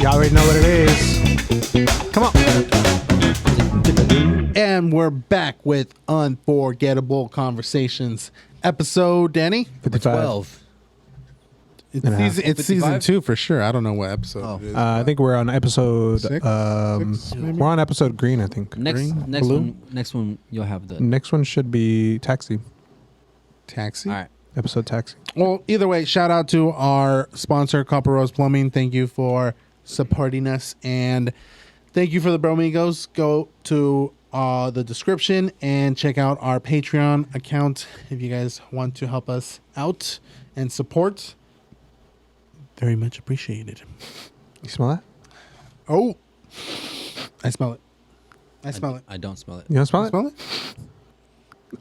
Y'all already know what it is. Come on. And we're back with Unforgettable Conversations episode, Danny? 55. 12. It's season 2 for sure. I don't know what episode it is. I think we're on episode. Six, maybe? We're on episode green, I think. Next Blue? one, you'll have the. Next one should be Taxi. Taxi? All right. Episode Taxi. Well, either way, shout out to our sponsor, Copper Rose Plumbing. Thank you for supporting us. And thank you for the Bromigos. Go to the description and check out our Patreon account if you guys want to help us out and support. Very much appreciated. You smell that? Oh, I smell it. I smell it. I don't smell it. You don't smell You it? smell it?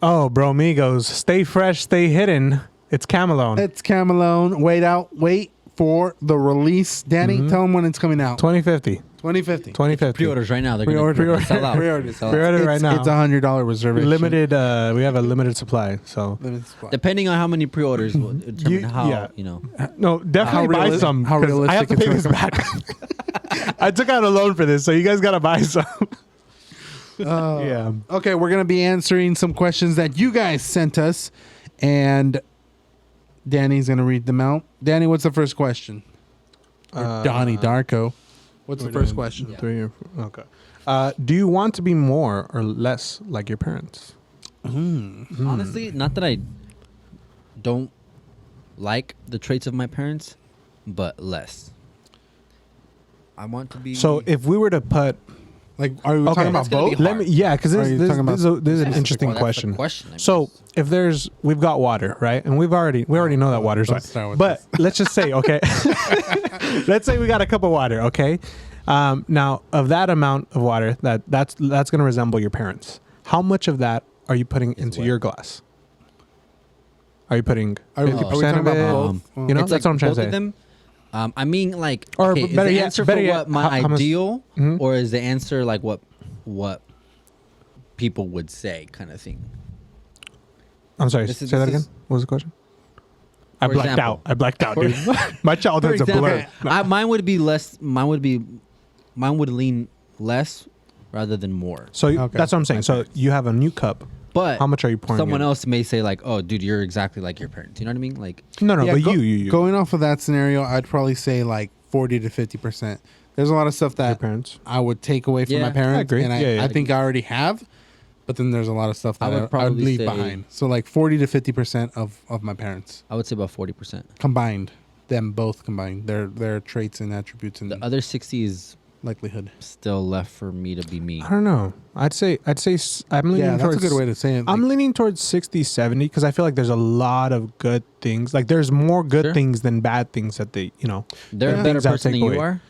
Oh, Bromigos. Stay fresh, stay hidden. It's Camelone. It's Camelone. Wait for the release. Danny, tell them when it's coming out. 2050. 2050. 2050. Pre-orders right now. They're Pre-order. going to sell out. Pre-order. Sell out. Pre-order right now. It's $100 reservation. Limited. We have a limited supply. So Limited supply. Depending on how many pre-orders will determine how, yeah. you know. no, definitely buy some. how 'cause I realistic have to pay it's this back. I took out a loan for this, so you guys gotta buy some. Yeah. Okay, we're going to be answering some questions that you guys sent us, and Danny's going to read them out. Danny, what's the first question? Or Donnie Darko. What's the first question? Yeah. 3 or 4. Okay. Do you want to be more or less like your parents? Honestly, not that I don't like the traits of my parents, but less. I want to be. So if we were to put, Like, are we Okay. talking about That's gonna be both? hard. let me, yeah, because Are this, you this, talking this, is a- this is an interesting Well, that's the question. question, I So guess. if we've got water, right, and we already know that water's Let's start with but let's just say, okay, let's say we got a cup of water, okay. Now of that amount of water that's going to resemble your parents. How much of that are you putting into what? your glass? Are you putting Are we 50% talking of about it? both? You know, it's that's like what I'm trying both to say. of them. I mean, like, Or okay, is better the yet- answer better for yet, what my how much- ideal, Mhm. or is the answer like what people would say, kind of thing? I'm sorry. This is- Say that this again. is- What was the question? I For blacked example. out. I blacked out, dude. My childhood's a blur. Mine would be less. Mine would lean less rather than more. So Okay. that's what I'm saying. So you have a new cup. But How much are you pouring someone in? else may say like, "Oh, dude, you're exactly like your parents." You know what I mean? Like, No, Yeah, but go- you. Going off of that scenario, I'd probably say like 40 to 50%. There's a lot of stuff your that parents. I would take away from Yeah, my parents, I agree. and Yeah. I think I already have. But then there's a lot of stuff I that would I would probably leave say- behind. So like 40 to 50% of my parents I would say about 40%. combined, them both combined, their traits and attributes and The other 60 is likelihood. still left for me to be me. I don't know. I'd say I'm leaning Yeah, that's towards a good way to say it. I'm leaning towards 60-70 because I feel like there's a lot of good things. Like there's more good Sure. things than bad things that they, They're Yeah. a better Things I would person than take you away. are.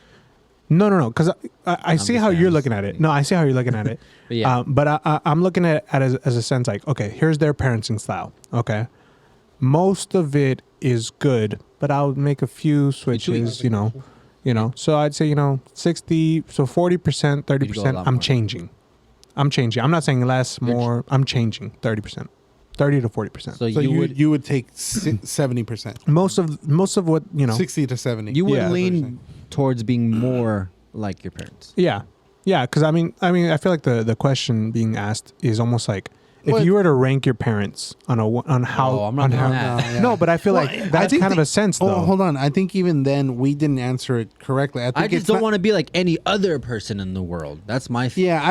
No. Because I see just how saying, you're I'm looking just at it. saying. No, I see how you're looking at it. But yeah. But I'm looking at it as a sense like, okay, here's their parenting style. Okay. Most of it is good, but I'll make a few switches, So I'd say, 60, so 40%, 30%, lot I'm more. changing. I'm not saying less, You're more. I'm changing 30%. 30 to 40%. So So you would take 70%, Most of what, 60 to 70. you would Yeah. lean towards being more like your parents. Yeah. Yeah, cuz I mean I feel like the question being asked is almost like if What? you were to rank your parents on how Oh, I'm not on doing how that. Yeah. No, but I feel Well, like I that's think kind of a sense though. hold on. I think even then we didn't answer it correctly. I think I just it's don't not- want to be like any other person in the world. That's my Yeah,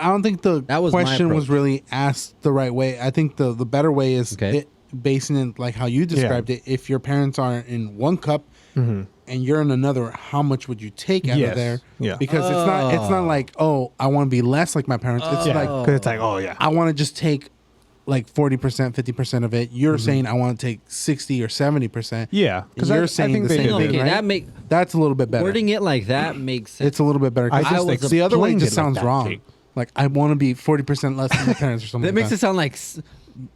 I don't think the That was my question was approach. really asked the right way. I think the better way is Okay. it, basing it like how you described it. If your parents are in one cup and you're in another, how much would you take out Yes. of there? Yeah. Because it's not like, oh, I want to be less like my parents. It's Yeah, like cuz it's like, oh yeah. I want to just take like 40%, 50% of it. You're saying I want to take 60 or 70%. Yeah, Because I you're saying think the they same did. thing, Okay, right? that make That's a little bit better. wording it like that makes sense. It's a little bit better. 'cause I just was the other way explained just it like sounds that, wrong. Jake. Like I want to be 40% less than my parents or something. that makes it sound like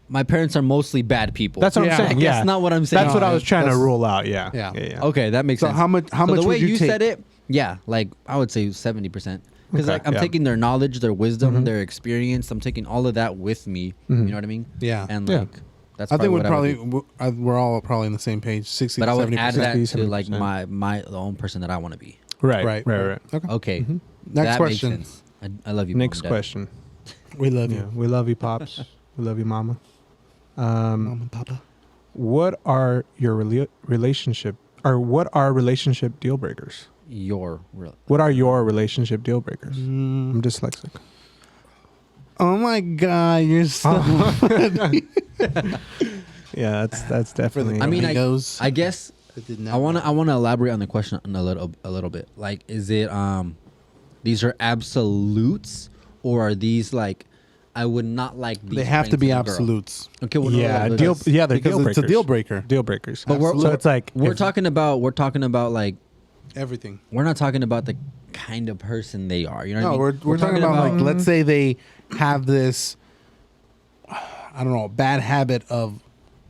my parents are mostly bad people. That's what Yeah. I'm saying. That's Yeah. not what I'm saying. That's what I was trying to that's- rule out. Yeah. Yeah. Yeah. Okay, that makes So sense. how much So would the way you take? said it, yeah, like I would say 70%. Because Okay, like I'm yeah. taking their knowledge, their wisdom, their experience. I'm taking all of that with me. You know what I mean? Yeah. And Yeah. like that's I think what we're would do. we're all probably on the same page. 60 But to I would 70%. add that to 70%. like the own person that I want to be. Right. Okay. Okay. Next that question. Makes sense. I love you. Next Mom, Dad. question. We love Yeah, you, we love you, pops. We love you, mama. Mom and Papa. What are your relationship deal breakers? What are your relationship deal breakers? I'm dyslexic. Oh my God, you're so funny. Yeah, that's definitely. I mean, Bromigos. I guess I wanna elaborate on the question a little bit. Like, is it these are absolutes, or are these like I would not like these? They have to things be in a girl? absolutes. Okay, well, yeah, no, deal. Yeah, they're Because deal breakers. it's a deal breaker. Deal breakers. But so it's like we're if- talking about like Everything. we're not talking about the kind of person they are. You know what I No, mean? we're talking about like, let's say they have this, I don't know, bad habit of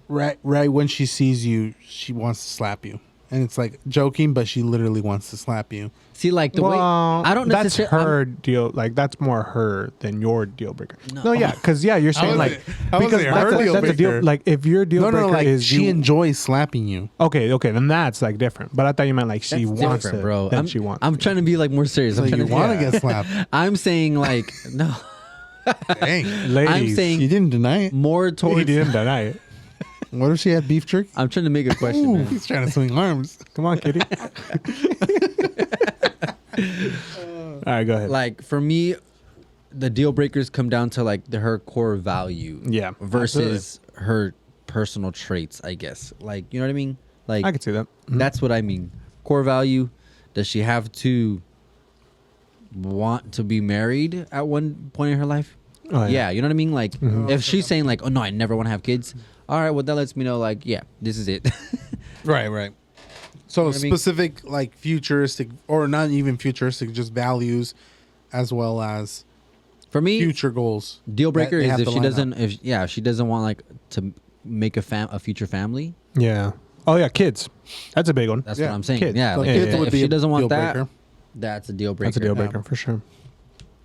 right when she sees you, she wants to slap you. And it's like joking, but she literally wants to slap you. See, like the way I don't That's necessarily. her deal. Like that's more her than your deal breaker. No. No, yeah, because you're saying was like it- how was it her that's deal a breaker? deal. Like if your deal No, breaker like is she you, enjoys slapping you. okay, then that's like different. But I thought you meant like she That's wants different, to, bro. Then she wants. I'm trying to be like more serious. So I'm trying you to want to get slapped. I'm saying like no. Dang. Ladies, I'm saying You didn't deny it. more he towards. didn't deny it. What if she had beef jerky? I'm trying to make a question, Ooh, man. he's trying to swing arms. Come on, kitty. All right, go ahead. Like for me, the deal breakers come down to like her core value, Yeah, versus her personal traits. I guess, like you know what I mean. Like I could see that. that's what I mean. Core value. Does she have to want to be married at one point in her life? Oh, Yeah, you know what I mean. Like if she's saying like, "Oh no, I never want to have kids." All right, well that lets me know like, yeah, this is it. Right. So what I mean? specific, like futuristic, or not even futuristic, just values, as well as For me, future goals. deal breaker that they is have if to she line doesn't, up. if she doesn't want like to make a future family. Yeah. Oh yeah, kids. That's a big one. That's Yeah, what I'm saying. kids. Yeah, So like kids if, would if be she a doesn't want deal that, breaker. that's a deal breaker. That's a deal breaker for sure.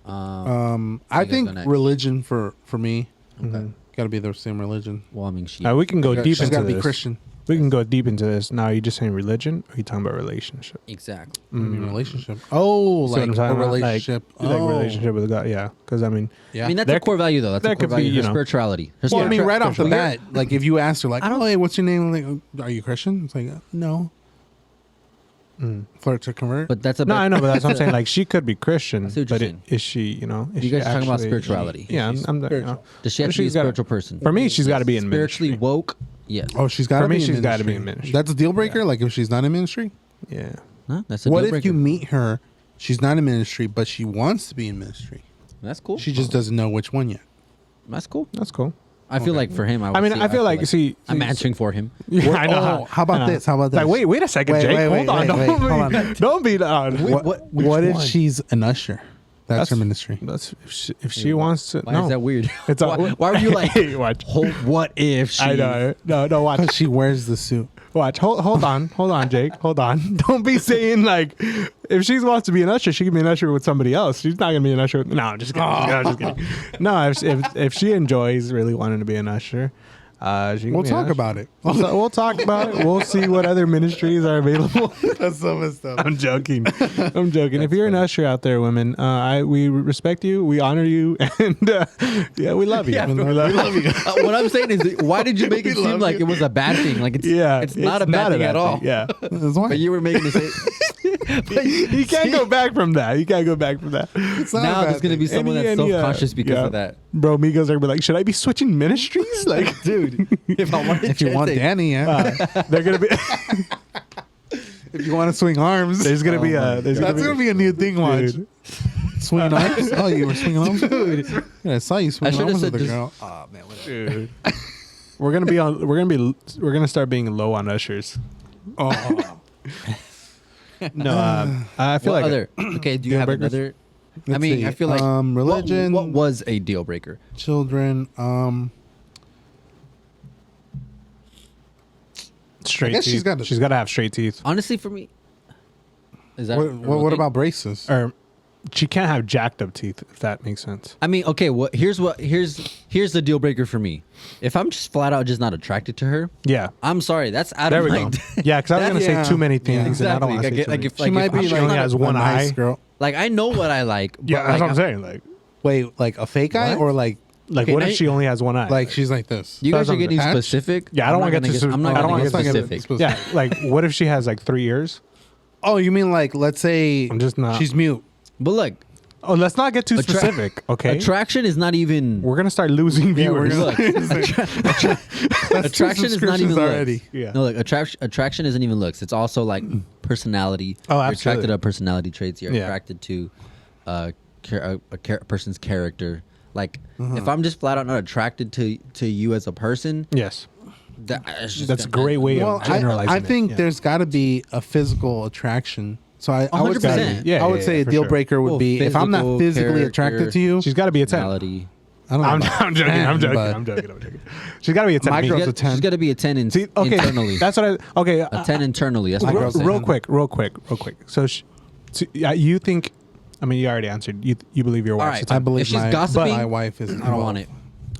I guys think go next. religion for me Okay. got to be the same religion. Well, I mean, she. We can go deep She's into got to be this. Christian. We can go deep into this. Now, are you just saying religion, or are you talking about relationship? Exactly. I mean, relationship. Oh, See what like I'm a talking about? relationship. Like relationship with God. Yeah, because I mean, Yeah. I mean, that's There a core value though. That's there a core could be, value. you Her know. spirituality. Her Well, I mean, spiritual- right off the spiritual- bat, like if you asked her, like, "Oh, hey, what's your name?" Like, "Are you Christian?" It's like, "No." Flirt to convert. But that's a. no, I know, but that's what I'm saying. Like, she could be Christian, I see what you're but saying. is she? You know, is You guys she are talking about actually- spirituality. Yeah, I'm you know, Does she have to be a she's gotta- spiritual person? For me, she's got to be in Spiritually ministry. woke. Yes. Oh, she's got For to me, be. she's got gotta to be in ministry. That's a deal breaker. Like if she's not in ministry. Yeah. Huh? That's a What deal if breaker. you meet her? She's not in ministry, but she wants to be in ministry. That's cool. She just doesn't know which one yet. That's cool. That's cool. I feel like for him, I mean, I feel like, see, I'm answering for him. Yeah, I know. Oh, how about I know. this? How about this? Like, wait a second, Wait, Jake. wait, Hold on. wait, Don't wait, hold be, on. don't be on. What if one? she's an usher? That's her ministry. That's if she wants to. Why no, is that weird? It's why were you like? Hey, watch. What if she? I know. No, watch. Because she wears the suit. Watch. Hold on, Jake. Hold on. Don't be saying like, if she wants to be an usher, she can be an usher with somebody else. She's not gonna be an usher. No, I'm just kidding. I'm just kidding. No, if she enjoys really wanting to be an usher, she can We'll be an talk usher. about it. We'll talk about it. We'll see what other ministries are available. That's so messed up. I'm joking. If you're an usher out there, women, we respect you, we honor you, and yeah, we love you. Yeah, we bro, love you. What I'm saying is, why did you make it We seem love like you. it was a bad thing? Like it's Yeah, it's not a bad thing at all. Yeah, That's why. But you were making it say. But you can't go back from that. You can't go back from that. It's not a now bad there's gonna be thing. someone that's Any, self-conscious because yeah. of that. Bromigos are gonna be like, should I be switching ministries? Like, Dude, if I wanted If you want Danny, yeah. they're gonna be. If you want to swing arms, There's gonna be a. There's that's gonna be a new thing. Watch. Dude. Swinging arms. Oh, you were swinging arms, dude. Yeah, I saw you I swinging should have arms said with a just. girl. Oh man, whatever. Dude. We're gonna start being low on ushers. Oh, No, I feel What like other? Okay, do you deal have breakers? another? I Let's mean, see. I feel like religion. What was a deal breaker? children. straight guess teeth. she's gotta- have straight teeth. Honestly, for me, is that What about braces? Or she can't have jacked up teeth, if that makes sense. I mean, okay. Here's the deal breaker for me. If I'm just flat out just not attracted to her, Yeah. I'm sorry. That's out There of we my. go. Yeah, because I was gonna Yeah. say too many things, and I don't Exactly. want to say too many. if, She like, might if be I'm she like only has one a nice eye. girl. like I know what I like. Yeah, but, that's like, what I'm saying. Like, Wait, like a fake eye What? or like like Okay, what now if you- she only has one eye? like she's like this? You guys That's are what I'm getting saying. specific. Yeah, I don't I'm want to not get gonna to. I'm not I don't gonna want get to get specific. Yeah, like what if she has like 3 ears? Oh, you mean like let's say I'm just not. she's mute? But look, Oh, let's not get too Attra- specific. Okay, attraction is not even. we're gonna start losing Yeah, we're viewers. gonna- Look, attraction is not even subscriptions looks. already. Yeah. No, like attraction isn't even looks. It's also like personality. Oh, You're absolutely. attracted to personality traits. You're Yeah. attracted to a person's character. Like Mm-hmm. if I'm just flat out not attracted to you as a person, Yes, it's just that's a gonna- great way Well, of generalizing. I think it. there's got to be a physical attraction. So I would say 100%. Yeah, I would say a for deal sure. breaker would Well, be if I'm not physical, physically attracted character, to you. She's got to be a 10. personality. I don't know. I'm about joking. 10, I'm joking. but I'm joking. I'm joking. She's got to be a 10. My Me. girl's She's a 10. She's got to be a 10 See, okay, internally. that's what I. Okay, A 10 internally. That's My what I'm girl's a saying. real quick. So, you think? I mean, you already answered. You believe your All wife's right. a 10. I believe If she's my, gossiping, my wife is. I don't want it.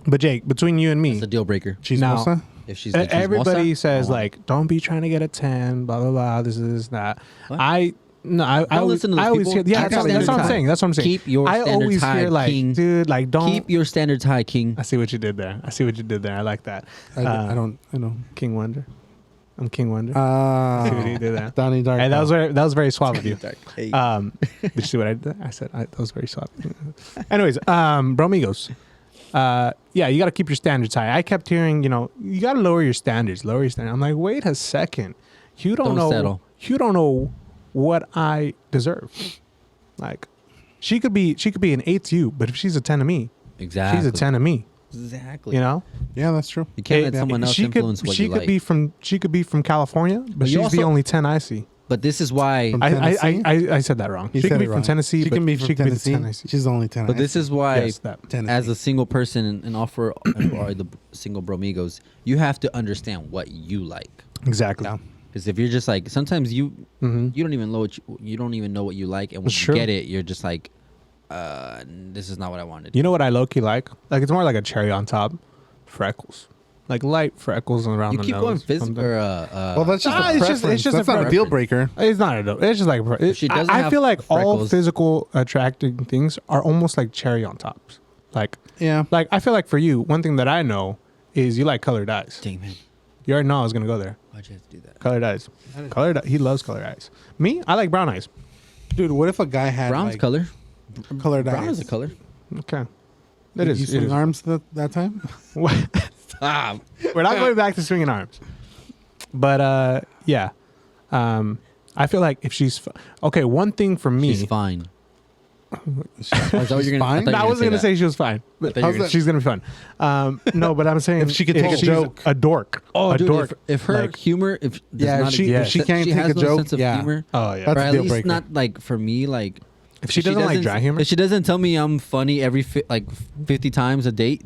But Jake, between you and me, It's a deal breaker. Now- Chismosa? If she's everybody chismosa, says I want like, don't be trying to get a 10. Blah blah blah. This that. What? I Don't listen to those I always people. hear. Yeah, Keep that's, your that's what I'm standards saying. high. That's what I'm saying. Keep your I standards always high, hear like, king. dude, like don't. keep your standards high, King. I see what you did there. I like that. I don't. I know. King Wonder. I'm King Wonder. See what he did there. Donnie Darko. Hey, that was very suave of you. Hey. Did you see what I did? I said that was very suave. Anyways, Bromigos. Yeah, you got to keep your standards high. I kept hearing, you got to lower your standards. Lower your standards. I'm like, wait a second. You don't know. settle. You don't know what I deserve. Like, she could be an 8 to you, but if she's a 10 to me, Exactly. she's a 10 to me. Exactly. You know. Yeah, that's true. You can't Hey, let someone else she influence what she you could like. be from California, but you she's the also- only 10 I see. But this is why. From I Tennessee? I said that wrong. You She said could be it from wrong. Tennessee. She but can be from she could be the Tennessee. 10 I see. She's the only 10. But this is why, Yes, that. Tennessee. as a single person and offer or the single Bromigos, you have to understand what you like. Exactly. Yeah. Because if you're just like, sometimes you Mhm. you don't even know you don't even know what you like, and when That's you true. get it, you're just like, this is not what I wanted. You know what I low key like? Like it's more like a cherry on top, freckles, like light freckles around You the keep nose. going physical. something. Well, that's just Nah, a it's preference. just- it's just that's a not a preference. deal breaker. It's not a. It's just like she doesn't I have feel like all freckles- physical attracting things are almost like cherry on tops. Like Yeah. I feel like for you, one thing that I know is you like colored eyes. Dang man, You already know I was gonna go there. why'd you have to do that? Colored eyes. He loves colored eyes. Me, I like brown eyes. Dude, what if a guy had Brown's like, color. colored Brown eyes? is a color. Okay. Did It is. you It swing is. arms that time? Stop. We're not going back to swinging arms. But yeah. I feel like if she's okay, one thing for me. She's fine. Is Or is that what you're gonna? fine? I thought No, I you were wasn't gonna that. say she was fine, but thought you were gonna- she's gonna be fun. No, but I'm saying If she could take a she's joke. a dork. Oh, a dude, dork. if her like, humor, if does Yeah, not if she- if she can't she take has a no joke, sense of yeah. humor, oh yeah, That's or a at deal least breaker. not like for me, like if she doesn't like dry humor, if she doesn't tell me I'm funny every 50 times a date,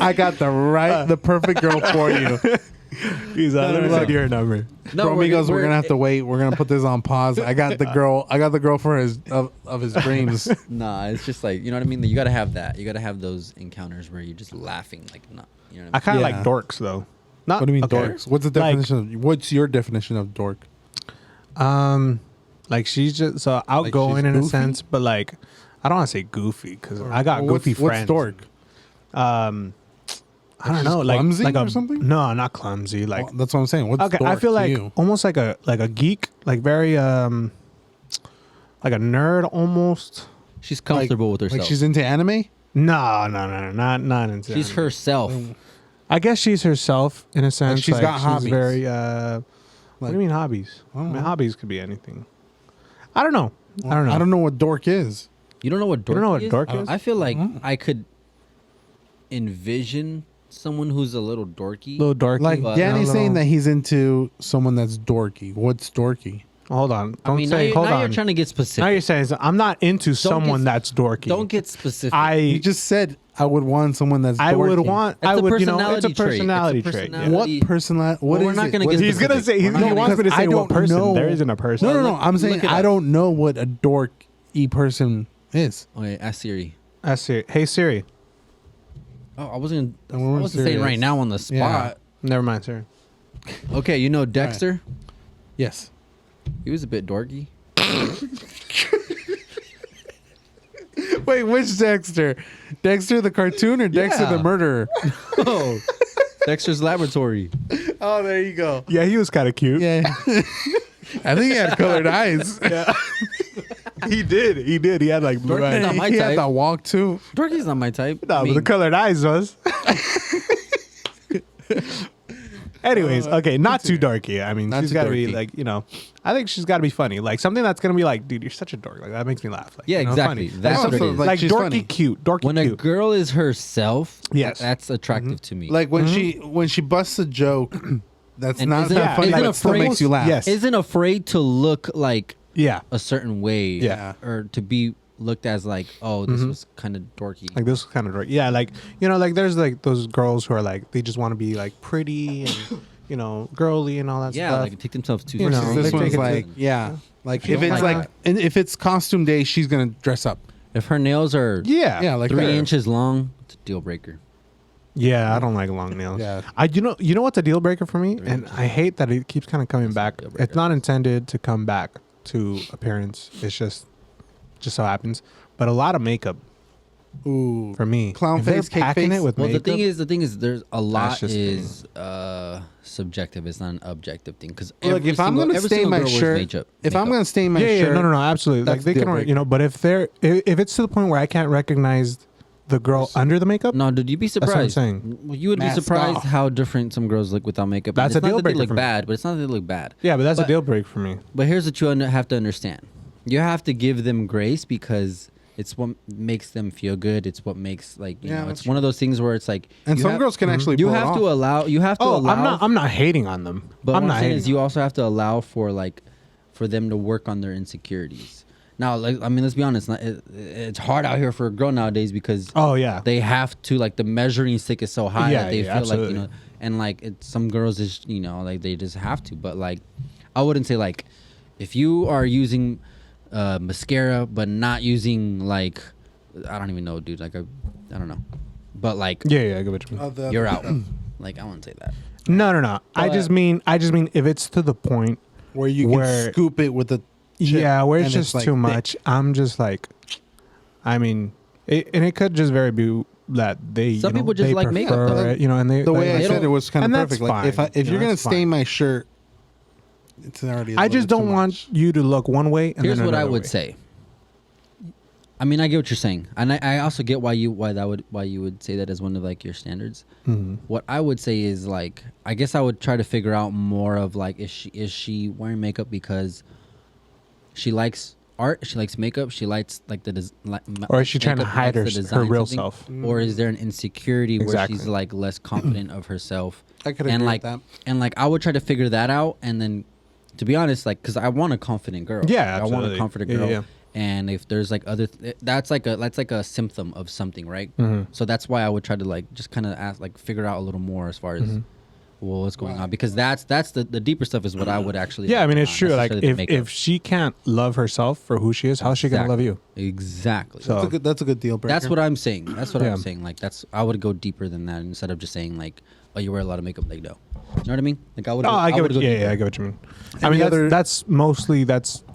I got the perfect girl for you. he's let me look. send you her number. Bromigos, we're gonna have to wait. We're gonna put this on pause. I got the girl for his of his dreams. Nah, it's just like, you know what I mean. You gotta have that. You gotta have those encounters where you're just laughing, like not. You know I what I kind of Yeah. like dorks though. Not What do you mean okay. dorks? What's the Like- definition? What's your definition of dork? Like she's just so outgoing she's in a goofy? sense, but like I don't want to say goofy because I got goofy friends. What's dork? I don't She's know, like clumsy like or something? No, not clumsy. Like Well, that's what I'm saying. What's okay, dork I feel to like you? almost like a geek, like very like a nerd almost. She's comfortable with herself. Like she's into anime. No, not into She's anime. herself. I guess she's herself in a sense. she's got hobbies. Very. What do Like- you mean hobbies? I I don't mean, know. hobbies could be anything. I don't know. I don't know. I don't know what dork is. You don't know what dork don't know what is? dork is? I feel like Mm. I could envision someone who's a little dorky. Little dorky. Like But- Danny's a saying little- that he's into someone that's dorky. What's dorky? Hold on. Don't I mean, say. Hold now on. you're trying to get specific. Now you're saying I'm not into someone that's dorky. Don't get specific. You just said I would want someone that's. I would dorky. want. It's I a would. You know, it's a personality personality trait. trait. It's a yeah. personality- What personality? What Well, we're is not it? gonna What get is He's it? gonna say. We're not He gonna- wants me to because say I what don't person. know. There isn't a person. No. I'm saying Look it I up. don't know what a dorky person is. Okay, ask Siri. I see. Hey Siri. Oh, I wasn't we're saying serious. right now on the spot. Yeah. Never mind, Siri. Okay, you know Dexter? Yes. He was a bit dorky. Wait, which Dexter? Dexter the cartoon or Dexter Yeah. the murderer? Oh, Dexter's Laboratory. Oh, there you go. Yeah, he was kind of cute. Yeah. I think he had colored eyes. He did. He had like blue Dorky's eyes. not my he type. had the walk too. Dorky's not my type. No, I but mean, the colored eyes was. Anyways, okay, not too darky. I mean, Not she's too got to be dorky. like, I think she's got to be funny. Like something that's gonna be like, dude, you're such a dork. Like that makes me laugh. Like, Yeah, Funny. exactly. That's Yeah, what it so, is. like, Like she's dorky funny. cute. Dorky When a cute. girl is herself, Yes. that's attractive to me. Like when she busts a joke, that's And not isn't- that funny, isn't but it still afraid- makes you laugh. Yes. isn't afraid to look like Yeah. a certain way, Yeah. or to be looked as like, oh, this was kind of dorky. Like this kind of dorky. Yeah, like like there's like those girls who are like they just want to be like pretty and girly and all that yeah, stuff. like take themselves too You know, seriously. This they one's take it like, to- yeah. Like She if don't it's like like, and if it's costume day, she's gonna dress up. If her nails are yeah, like 3 that. inches long, it's a deal breaker. Yeah, I don't like long nails. Yeah. You know what's a deal breaker for me, 3 and inches. I hate that it keeps kind of coming back. deal breaker. It's not intended to come back to appearance. It's just so happens. But a lot of makeup Ooh. for me. Clown If they're face, cake packing face. it with Well, makeup. the thing is, there's a lot just is subjective. It's not an objective thing because Look, if I'm gonna stain my shirt, if I'm gonna stain my yeah, shirt, no, absolutely. Like that's they deal can, breaker. but if it's to the point where I can't recognize the girl under the makeup, No, dude, you'd be what I'm surprised. saying. Well, you would be Mask surprised off. how different some girls look without makeup. That's And a it's not deal that they breaker look for me. bad, but it's not that they look bad. yeah, but that's a But- deal break for me. But here's what you have to understand: you have to give them grace because it's what makes them feel good. It's what makes you Yeah, know. that's It's one of those things where it's like and you some have- girls can actually you pull it have off. to allow. You have to Oh, allow. I'm not hating on them. But I'm what not I'm saying hating. is you also have to allow for them to work on their insecurities. Now, I mean, let's be honest. It's hard out here for a girl nowadays because Oh yeah. they have to the measuring stick is so high Yeah, that they yeah, feel absolutely. and some girls is they just have to. But I wouldn't say if you are using mascara but not using I don't even know, dude. I don't know, but yeah, I get what you mean. you're out. I wouldn't say that. No. I But- just mean if it's to the point where you can where- scoop it with the chip, yeah, where it's and just like too thick. much. I'm just I mean, and it could just very be that they Some people just they like makeup, prefer though. it, and they The way I they said don't- it was kind of and that's perfect. Like fine. if You you're know, gonna that's stain fine. my shirt, it's already. a I little just bit too don't want much. you to look one way. And Here's then what I another would way. say. I mean, I get what you're saying, and I also get why you would say that as one of your standards. Mhm. What I would say is I guess I would try to figure out more of is she wearing makeup because she likes art, she likes makeup, she likes Or is she trying to makeup, hide likes her the design real something, self? or is there an insecurity Exactly. where she's less confident of herself? I could and agree with that. and I would try to figure that out, and then to be honest, because I want a confident girl. Yeah, I want absolutely. a confident Yeah, girl. yeah. And if there's other, that's like a symptom of something, right? Mhm. So that's why I would try to just kind of ask, figure out a little more as far as Mm-hmm. what's going on, because that's the deeper stuff is what I would actually. Yeah, I mean, it's not true. necessarily the If makeup. she can't love herself for who she is, how's she gonna love you? Exactly. So- That's a good deal breaker. That's what I'm saying. That's what Yeah. I'm saying. I would go deeper than that instead of just saying oh, you wear a lot of makeup. No, you know what I mean? I would. Oh, I get would what go yeah, deeper. yeah, I get what you mean. I Any mean, other- that's mostly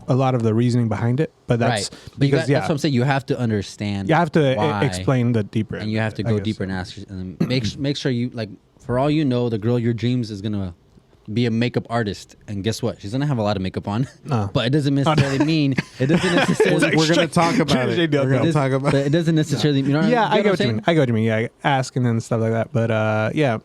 a lot of the reasoning behind it, but that's right. But because that's what I'm saying. You have to understand. you have to why, explain the deeper, and you have to I go guess. deeper and ask, and then make sure you For all you know, the girl of your dreams is gonna be a makeup artist, and guess what? She's gonna have a lot of makeup on, No. but it doesn't necessarily mean it doesn't necessarily. We're gonna talk about it. We're We're gonna gonna talk about. But it doesn't necessarily. You know what Yeah, I'm, I get what you saying? mean. I get what you mean. Yeah, asking and stuff like that. But yeah,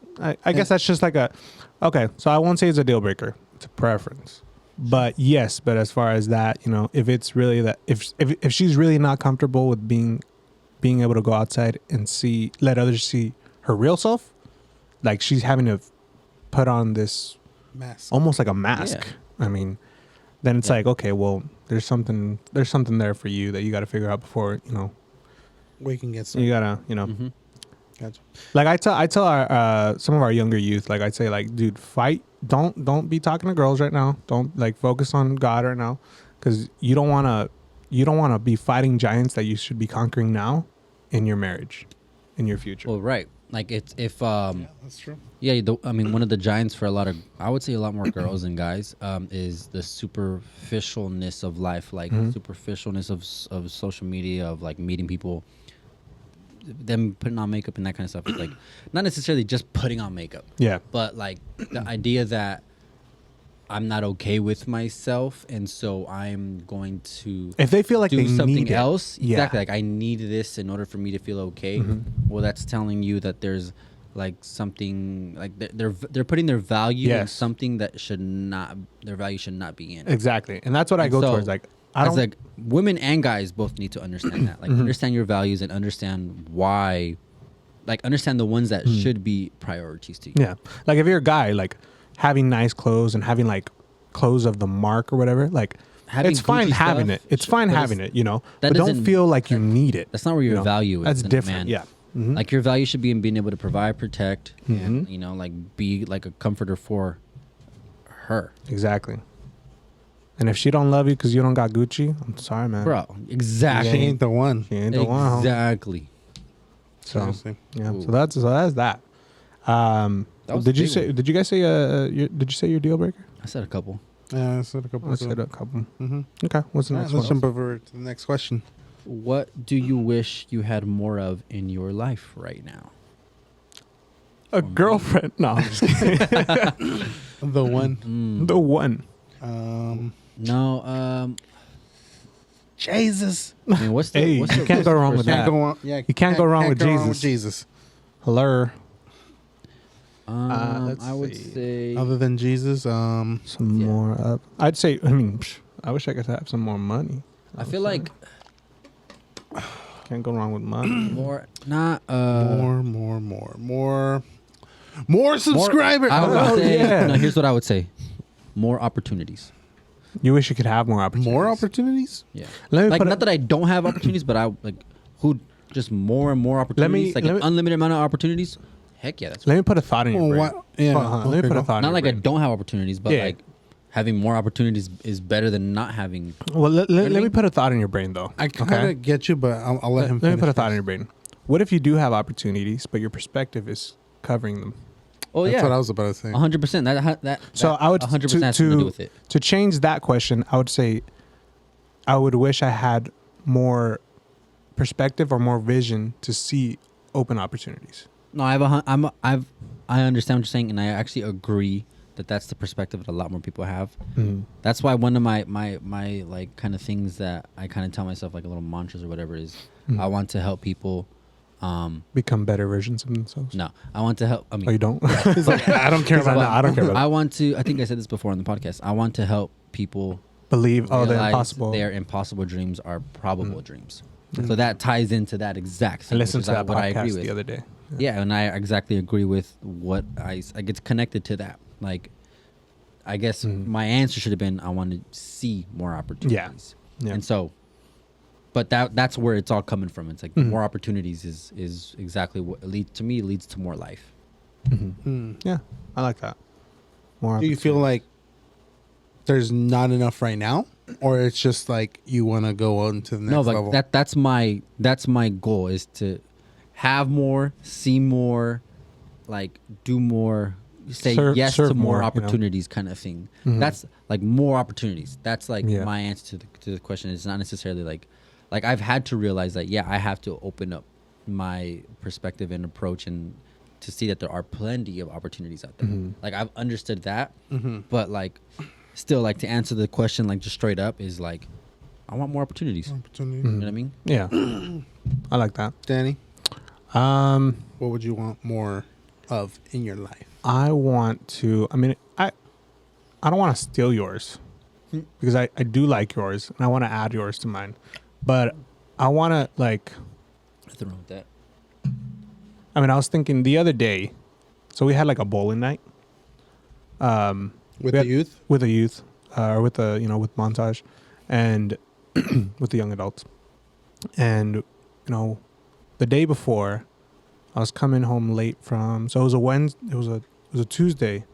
I guess that's just okay. So I won't say it's a deal breaker. It's a preference. But yes, but as far as that, if it's really that, if she's really not comfortable with being able to go outside and let others see her real self, she's having to put on this Mask. almost like a mask. Yeah. I mean, then it's Yeah. like, okay, well, there's something there for you that you got to figure out before, We can get you started. gotta, Mm-hmm. Gotcha. like I tell our some of our younger youth, like I'd say, like, dude, fight. Don't be talking to girls right now. Don't, like, focus on God right now, because you don't want to be fighting giants that you should be conquering now in your marriage, in your future. Well, right. Like it's if Yeah, that's true. yeah, I mean, one of the giants for I would say a lot more girls than guys, is the superficialness of life, like superficialness of social media, of like meeting people, them putting on makeup and that kind of stuff. It's like not necessarily just putting on makeup, Yeah. but like the idea that I'm not okay with myself, and so I'm going to If they feel like do they something need it, else. yeah. Exactly. Like I need this in order for me to feel okay. Well, that's telling you that there's like something, like they're putting their value in Yes. something that their value should not be in. Exactly, and that's what I And go so, towards. Like, I As don't. like women and guys both need to understand that. Like understand your values and understand why, like understand the ones that should be priorities to you. Yeah, like if you're a guy, like having nice clothes and having like clothes of the mark or whatever, like Having it's fine Gucci having stuff, it. It's fine but having it, that But don't doesn't- feel like you need it. That's not where your value is. That's in a different. man. Yeah. Mhm. Like your value should be in being able to provide, protect, and like be like a comforter for her, Exactly. And if she don't love you because you don't got Gucci, I'm sorry, man. bro. She Exactly. ain't the one. She ain't the one. Huh? Exactly. So Seriously. yeah. Ooh. So that's that. That was Did a you big say? one. Did you guys say? Did you say your deal breaker? I said a couple. Yeah, I said a couple. I said a couple. Mm-hmm. Okay. What's the All right, next let's one? jump over to the next question. What do you wish you had more of in your life right now? A girlfriend? No, I'm just kidding. The one. The one. No. Jesus. I mean, what's the? Hey, what's you the can't go wrong with first that. Can't go on. Yeah, You can't go wrong with Jesus. Jesus. Hello. one? let's I would see. say. Other than Jesus, Some Yeah. more up. I'd say. I mean, I wish I could have some more money. I feel like Can't go wrong with money. more. Not. More subscribers. I would Oh, say. yeah. No, here's what I would say. More opportunities. You wish you could have more opportunities. More opportunities. Yeah. Let me Like put not it, that I don't have opportunities, but I like who just more and more opportunities. Like let an me- unlimited amount of opportunities. Heck yeah, that's let me put a thought in your Oh, brain. what? Yeah. Let me okay, put a go. thought. not in like your I brain. don't have opportunities, but Yeah. like having more opportunities is better than not having. Well, let what I me mean? put a thought in your brain though. I kind of get you, but I'll let him. Let me finish put a thought in first. your brain. What if you do have opportunities, but your perspective is covering them? Oh That's yeah, what I was about to say. 100%. That So I would 100% to, has something to do with to, it. to change that question. I would say I would wish I had more perspective or more vision to see open opportunities. No, I understand what you're saying, and I actually agree that that's the perspective that a lot more people have. That's why one of my like kind of things that I kind of tell myself, like a little mantras or whatever, is I want to help people. Become better versions of themselves. No, I want to help. I mean, Oh, you don't? He's like, I don't care about that. I don't care about I that. want to. I think I said this before on the podcast. I want to help people Believe, the realize impossible. their impossible dreams are probable dreams. So that ties into that exact I thing. listened which to is that what I agree podcast with. the other day. Yeah, and I exactly agree with what I get connected to that. Like, I guess my answer should have been I want to see more opportunities. Yeah. And so, but that's where it's all coming from. It's like more opportunities is exactly what leads to more life. Yeah, I like that. More. Do you feel like there's not enough right now, or it's just like you want to go on to the next No, but level? that's my goal is to have more, see more, like do more, say yes serve to more more, you know? opportunities, kind of thing. That's like more opportunities. That's like Yeah. my answer to the question. It's not necessarily like I've had to realize that I have to open up my perspective and approach and to see that there are plenty of opportunities out there. Like I've understood that, but like still like to answer the question like just straight up is like I want more opportunities. Opportunity. You know what I mean? Yeah, I like that. Danny, Um, what would you want more of in your life? I want to. I mean, I don't want to steal yours because I do like yours and I want to add yours to mine, but I want to like. Nothing wrong with that. I mean, I was thinking the other day, so we had like a bowling night. With We the had- youth? with a youth. or with the with Montage, and with the young adults, and the day before, I was coming home late from. So it was a Wednesday. It was a Tuesday.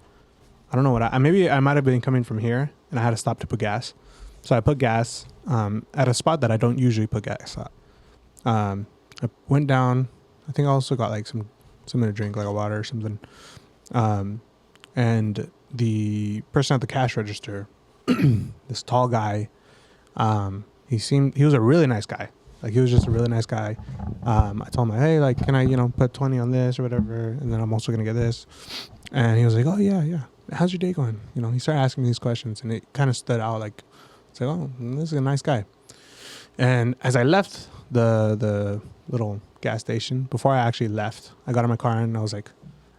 I don't know what maybe I might have been coming from here, and I had to stop to put gas. So I put gas at a spot that I don't usually put gas at. I went down. I think I also got like something to drink, like a water or something. And the person at the cash register, this tall guy, he was a really nice guy. Like, he was just a really nice guy. I told him, hey, like, can I, put 20 on this or whatever? And then I'm also going to get this. And he was like, oh, yeah. How's your day going? He started asking me these questions, and it kind of stood out. Like, it's like, oh, this is a nice guy. And as I left the little gas station, before I actually left, I got in my car and I was like,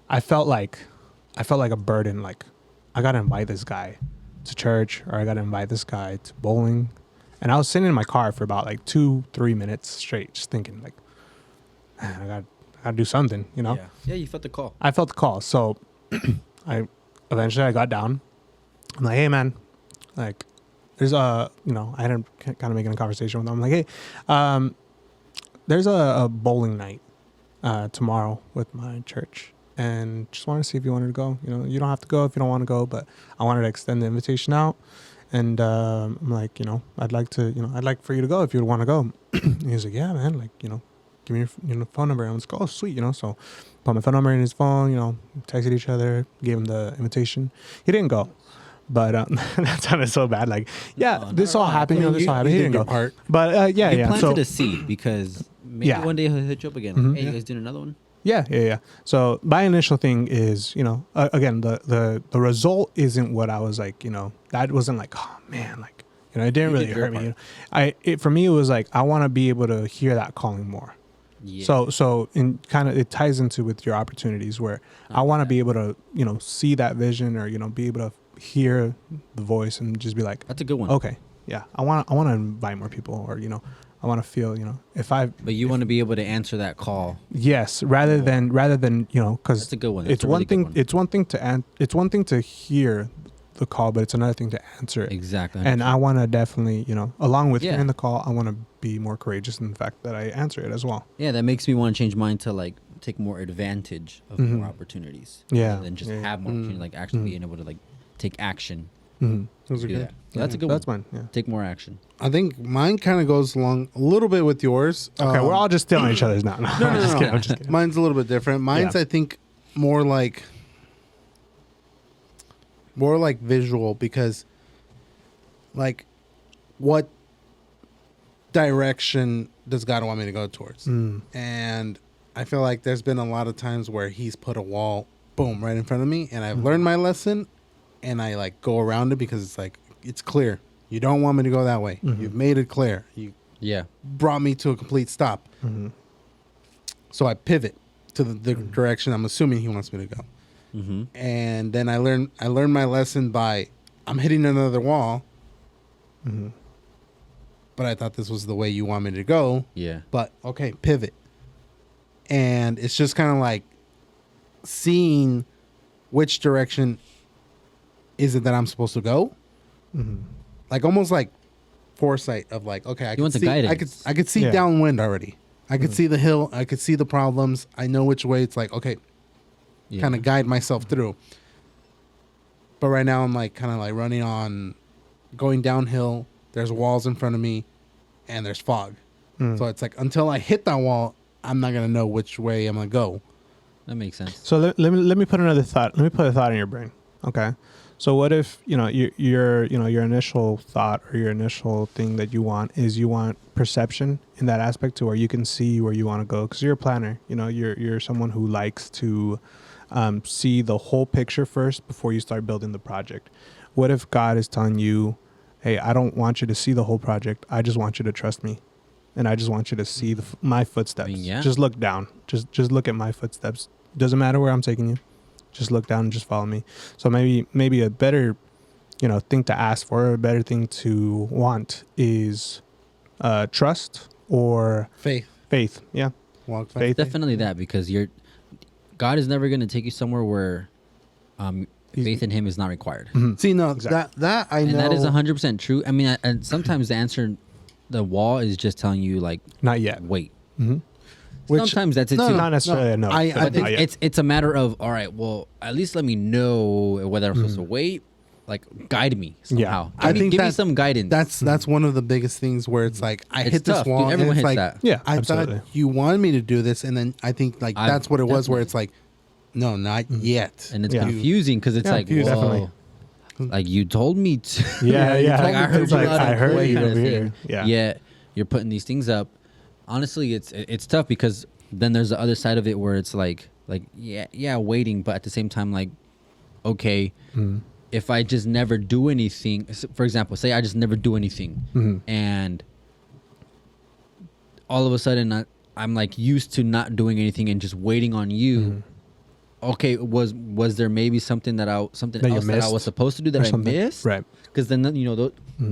I felt like a burden. Like, I got to invite this guy to church, or I got to invite this guy to bowling. And I was sitting in my car for about like 2-3 minutes straight, just thinking like, man, I got to do something, Yeah, you felt the call. I felt the call. So I got down. I'm like, hey, man, like, there's I had to kind of making a conversation with him. I'm like, hey, there's a bowling night tomorrow with my church, and just wanted to see if you wanted to go. You don't have to go if you don't want to go, but I wanted to extend the invitation out. And I'm like, I'd like for you to go if you would want to go. And he was like, yeah, man, like, give me your phone number. And I was like, oh, sweet, so put my phone number in his phone, texted each other, gave him the invitation. He didn't go, but that sounded so bad. Like, yeah, this all happened, this all happened. He didn't go. Part. But You yeah. planted So a seed, because maybe one day he'll hit you up again. Mhm. Hey, you guys doing another one? Yeah. So my initial thing is, again, the result isn't what I was like, that wasn't like, oh man, like, it didn't really hurt me. For me, it was like, I want to be able to hear that calling more. Yeah. So in kind of, it ties into with your opportunities where I want to be able to, see that vision, or, be able to hear the voice and just be like, That's a good one. okay, yeah, I want to invite more people, or, I want to feel, But you want to be able to answer that call. yes, rather than, because That's a good one. it's one thing. It's one thing to hear the call, but it's another thing to answer it. Exactly. And I want to definitely, along with Yeah. hearing the call, I want to be more courageous in the fact that I answer it as well. Yeah, that makes me want to change mine to like take more advantage of Mhm. more opportunities. Yeah. Rather than just Yeah. have more opportunity, like actually Mhm. being able to like take action. Mm-hmm. Those are Do good. that. So that's a good That's one. mine. Yeah. Take more action. I think mine kind of goes along a little bit with yours. Okay, we're all just stealing each other's now. no, I'm just kidding. I'm just kidding. Mine's a little bit different. Mine's, Yeah. I think, more like visual, because like, what direction does God want me to go towards? Mm. And I feel like there's been a lot of times where he's put a wall, boom, right in front of me, and I've learned my lesson, and I like go around it because it's like, it's clear. You don't want me to go that way. Mhm. You've made it clear. You Yeah. brought me to a complete stop. Mm-hmm. So I pivot to the direction I'm assuming he wants me to go. Mm-hmm. And then I learned my lesson by, I'm hitting another wall, Mm-hmm. but I thought this was the way you want me to go. Yeah. But okay, pivot. And it's just kind of like seeing which direction is it that I'm supposed to go. Mm-hmm. Like, almost like foresight of like, okay, I You can want the see, guidance. I could see Yeah. downwind already. I could see the hill. I could see the problems. I know which way it's like, okay, Yeah. kind of guide myself through. But right now I'm like kind of like running on, going downhill. There's walls in front of me, and there's fog. Mm. So it's like, until I hit that wall, I'm not gonna know which way I'm gonna go. That makes sense. So let me put another thought. Let me put a thought in your brain. Okay. So what if your initial thought, or your initial thing that you want is, you want perception in that aspect to where you can see where you want to go, because you're a planner. You're someone who likes to see the whole picture first before you start building the project. What if God is telling you, hey, I don't want you to see the whole project. I just want you to trust me. And I just want you to see my footsteps. yeah. Just look down. Just look at my footsteps. Doesn't matter where I'm taking you. Just look down and just follow me. So maybe a better, thing to ask for, a better thing to want is trust or faith. Yeah. Walk Faith. Definitely that, because God is never going to take you somewhere where faith in him is not required. See, no, Exactly. that I know. And that is 100% true. I mean, and sometimes the answer, the wall is just telling you like, Not yet. wait. Which- Sometimes that's it no, too. Not necessarily a no. I but think not yet. It's a matter of, all right, well, at least let me know whether I'm supposed to wait. Like, guide me somehow. I think give me that- some guidance. That's one of the biggest things where it's like I It's hit this tough, dude. wall and Everyone it's hits like that. Yeah, I absolutely. thought you wanted me to do this, and then I think like I've that's what it was where definitely- it's like no, not yet. and it's Yeah. confusing because it's Yeah, like, confused, whoa, definitely. like you told me to. Yeah, you yeah. told Like, I heard It's you like, loud and I heard clear you kind of over thing. here. Yeah. Yet you're putting these things up. Honestly, it's tough because then there's the other side of it where it's like yeah, waiting, but at the same time, like, okay, if I just never do anything, for example, say I just never do anything, and all of a sudden I'm like used to not doing anything and just waiting on you. Okay, was there maybe something That you else that I missed was supposed to do that or I something? missed? Right. Because then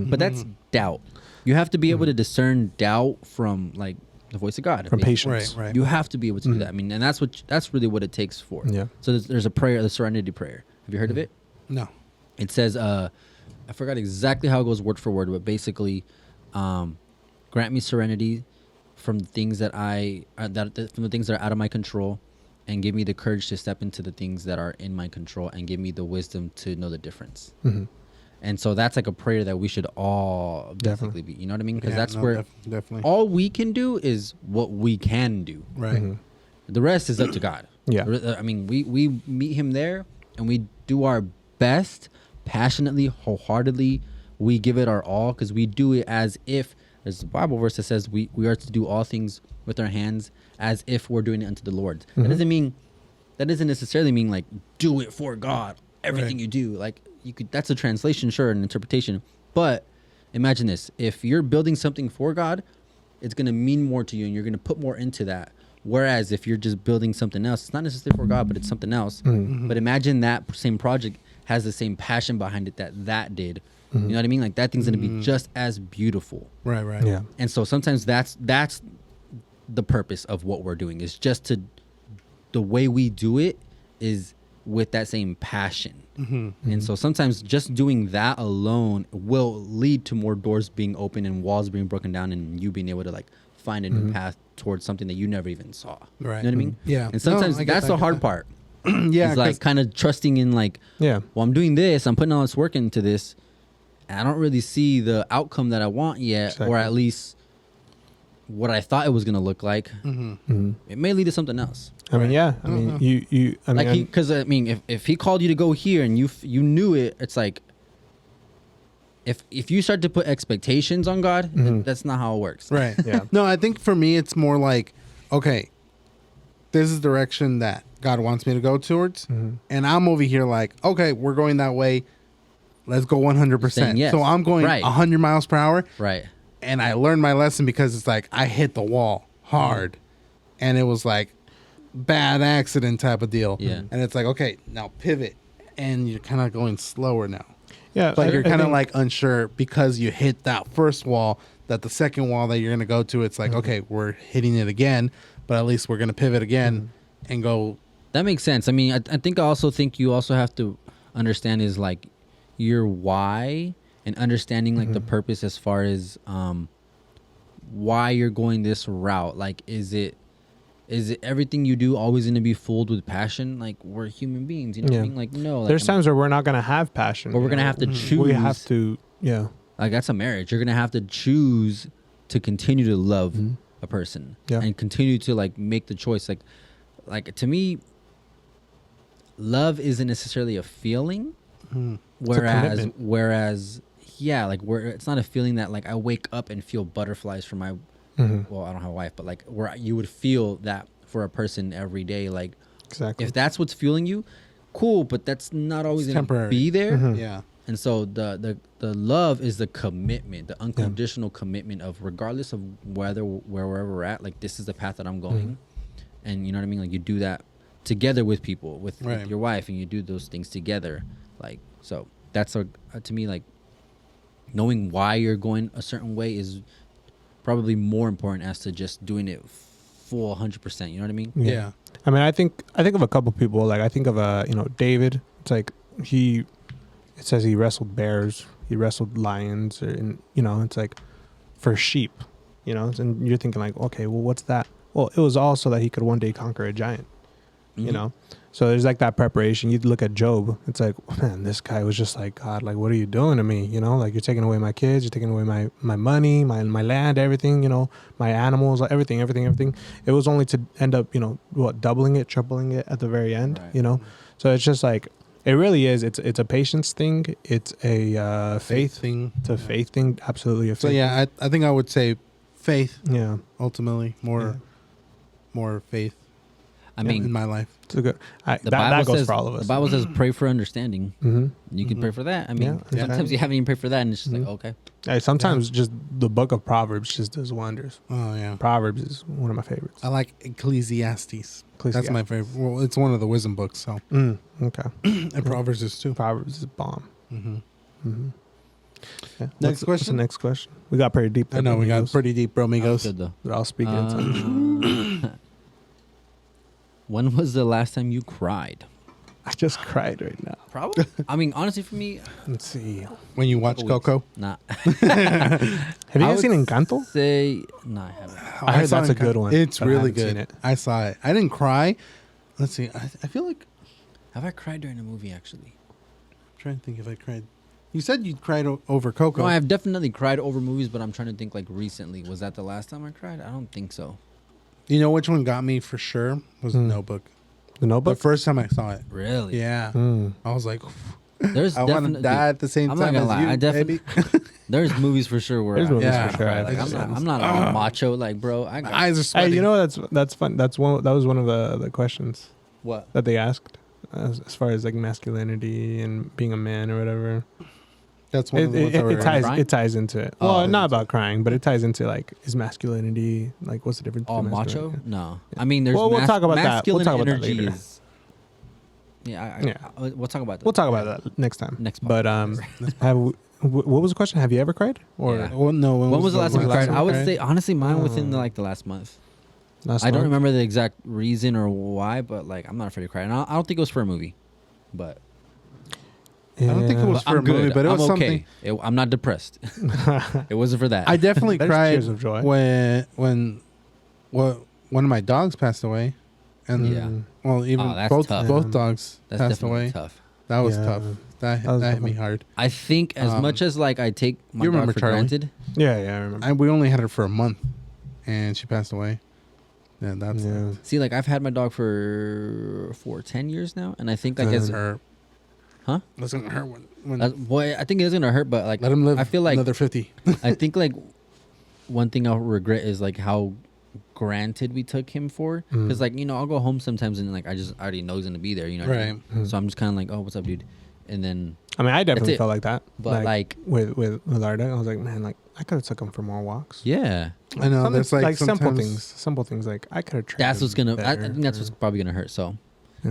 but that's doubt. You have to be able to discern doubt from like the voice of God. From basically. patience. Right. You have to be able to do that. I mean, and that's really what it takes for. Yeah. So there's a prayer, the serenity prayer. Have you heard of it? No. It says, I forgot exactly how it goes word for word, but basically, grant me serenity from things that from the things that are out of my control, and give me the courage to step into the things that are in my control, and give me the wisdom to know the difference. And so that's like a prayer that we should all basically be. You know what I mean? Because Yeah, that's no, where definitely all we can do is what we can do. right. The rest is up to God. Yeah. I mean, we meet him there and we do our best, passionately, wholeheartedly. We give it our all because we do it as if there's a Bible verse that says we are to do all things with our hands as if we're doing it unto the Lord. That doesn't necessarily mean like do it for God. Everything Right. you do, like you could. That's a translation, sure, an interpretation. But imagine this: if you're building something for God, it's gonna mean more to you, and you're gonna put more into that. Whereas if you're just building something else, it's not necessarily for God, but it's something else. But imagine that same project has the same passion behind it that did. You know what I mean? Like that thing's gonna be just as beautiful. Right. Yeah. And so sometimes that's the purpose of what we're doing is just to the way we do it is with that same passion. And so sometimes just doing that alone will lead to more doors being open and walls being broken down and you being able to like find a new path towards something that you never even saw. Right. You know what I mean? Yeah. And sometimes No, I get that's that, I the get hard that. part. Yeah. It's like 'cause- kind of trusting in like, Yeah. well, I'm doing this, I'm putting all this work into this, and I don't really see the outcome that I want yet, Exactly. or at least what I thought it was gonna look like. It may lead to something else. I mean, yeah. I mean, you. I mean, Like because I mean, if he called you to go here and you knew it, it's like if you start to put expectations on God, then that's not how it works. Right. Yeah. No, I think for me it's more like, okay, this is the direction that God wants me to go towards, and I'm over here like, okay, we're going that way. Let's go 100%. Saying yes. So I'm going Right. 100 miles per hour, Right. and I learned my lesson because it's like I hit the wall hard, and it was like bad accident type of deal. Yeah. And it's like, okay, now pivot, and you're kind of going slower now. yeah. But you're I kind of think- like unsure because you hit that first wall, that the second wall that you're going to go to, it's like, okay, we're hitting it again, but at least we're going to pivot again and go. That makes sense. I mean, I think you also have to understand is like your why and understanding like the purpose as far as why you're going this route. Like, is it everything you do always going to be filled with passion? Like we're human beings, you know what I Yeah. mean? Like no, like, There's times where we're not gonna have passion, But we're you gonna know? have to choose. We have to. Yeah. Like that's a marriage. You're gonna have to choose to continue to love a person Yeah. and continue to like make the choice. Like to me, love isn't necessarily a feeling. Whereas, yeah, like where it's not a feeling that like I wake up and feel butterflies for my. Well, I don't have a wife, but like where you would feel that for a person every day. Like Exactly. if that's what's fueling you, cool. But that's not always It's gonna temporary. be there. Yeah. And so the love is the commitment, the unconditional commitment of regardless of wherever we're at, like this is the path that I'm going. And you know what I mean? Like you do that together with people, with Right. your wife, and you do those things together. Like, so that's to me, like knowing why you're going a certain way is probably more important as to just doing it full 100%. You know what I mean? Yeah. I mean, I think of a couple people. Like I think of David. It's like it says he wrestled bears, he wrestled lions, and it's like for sheep, and you're thinking like, okay, well, what's that? Well, it was also that he could one day conquer a giant, So there's like that preparation. You look at Job. It's like, man, this guy was just like, God, like, what are you doing to me? Like you're taking away my kids, you're taking away my money, my land, everything, my animals, like everything. It was only to end up, doubling it, tripling it at the very end, Right. So it's just like, it really is. It's a patience thing. It's a faith thing. It's a faith thing. Absolutely a faith. So yeah, I think I would say faith. Yeah. Ultimately, more faith. I mean, in my life. It's a good. the that Bible goes says, for all of us. The Bible says pray for understanding. Mm-hmm. You can pray for that. I mean, Yeah. sometimes you haven't even prayed for that, and it's just Mhm. like, okay. Hey, sometimes just the book of Proverbs just does wonders. Oh yeah. Proverbs is one of my favorites. I like Ecclesiastes. That's my favorite. Well, it's one of the wisdom books. So Okay. and Proverbs is too. Proverbs is bomb. Mm-hmm. Yeah. Next What's question? the next question? We got pretty deep. I know we got pretty deep, That was Bromigos. good though. But I'll speak into When was the last time you cried? I just cried right now. Probably. I mean, honestly, for me, Let's see. When you watch Couple Coco. not. Have you I guys seen would Encanto? Say no, I haven't. I heard saw that's a Encanto. good one, It's but I really haven't seen good. it. I saw it. I didn't cry. Let's see. I feel like Have I cried during a movie? Actually, I'm trying to think if I cried. You said you cried over Coco. no. I have definitely cried over movies, but I'm trying to think like recently. Was that the last time I cried? I don't think so. You know which one got me for sure was The Notebook. The The Notebook. first time I saw it. Really? Yeah. Mm. I was like, There's I want to definitely. die at the same I'm not time gonna as lie, you, I definitely- baby. There's movies for sure where There's movies Yeah. for sure. Like, I'm not a macho, like bro. I My got eyes are Hey, sweating. you know that's fun. That was one of the questions what? that they asked as far as like masculinity and being a man or whatever. That's one of the ones that were Crying? It ties into it. Oh. Well, not about crying, but it ties into like is masculinity like what's the difference? All between macho? masculinity? No. I mean, there's Well, we'll talk about that. We'll masculine talk about that energy later. is. Yeah, Yeah. we'll talk about that. We'll talk about that next time. Next But what was the question? Have you ever cried? Or Yeah. Well, no. When was the last time you cried? I would cried? say honestly, mine within the last month. last I don't month? remember the exact reason or why, but like I'm not afraid to cry. And I don't think it was for a movie, but I don't think it was but for I'm a movie, good. but it was I'm something. okay. I'm not depressed. It wasn't for that. I definitely There's cried tears of joy. when one of my dogs passed away, and Yeah. well, even Oh, that's both tough. both dogs That's passed definitely away. tough. That was Yeah. tough. That was hit me tough. hard. I think as much as like I take my you remember dog for Charlie? granted. Yeah, I remember. We only had her for a month, and she passed away. Yeah, that's Yeah. See, like I've had my dog for 10 years now, and I think like that as doesn't hurt. Huh? That's gonna hurt when boy, I think it's gonna hurt, but like let him live. I feel like another 50. I think like one thing I'll regret is like how granted we took him for, because like I'll go home sometimes and like I already know he's gonna be there, you know what I mean? So I'm just kind of like, oh, what's up, dude? And then I mean, I definitely it. felt like that. But, like- with our dog, I was like, man, like I could have took him for more walks. yeah, I know. Something- There's like simple sometimes- things like I could have tried. that's what's gonna. I think that's what's probably gonna hurt. So you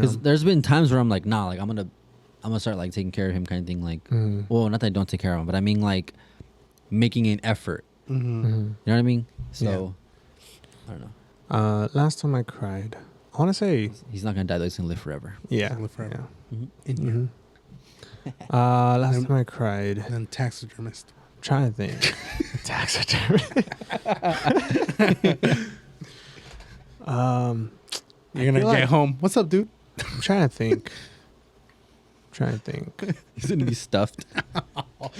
because know? there's been times where I'm like, nah, like I'm gonna start like taking care of him, kind of thing. Like, well, not that I don't take care of him, but I mean like making an effort. Mhm. You know what I mean? So I don't know. Last time I cried, I want to say He's not gonna die though. He's gonna live forever. yeah. Live forever. Yeah. In here. Mhm. Last time I cried, And then taxidermist. I'm trying to think. Taxidermy. You're gonna feel get like- home. What's up, dude? I'm trying to think. He's gonna be stuffed.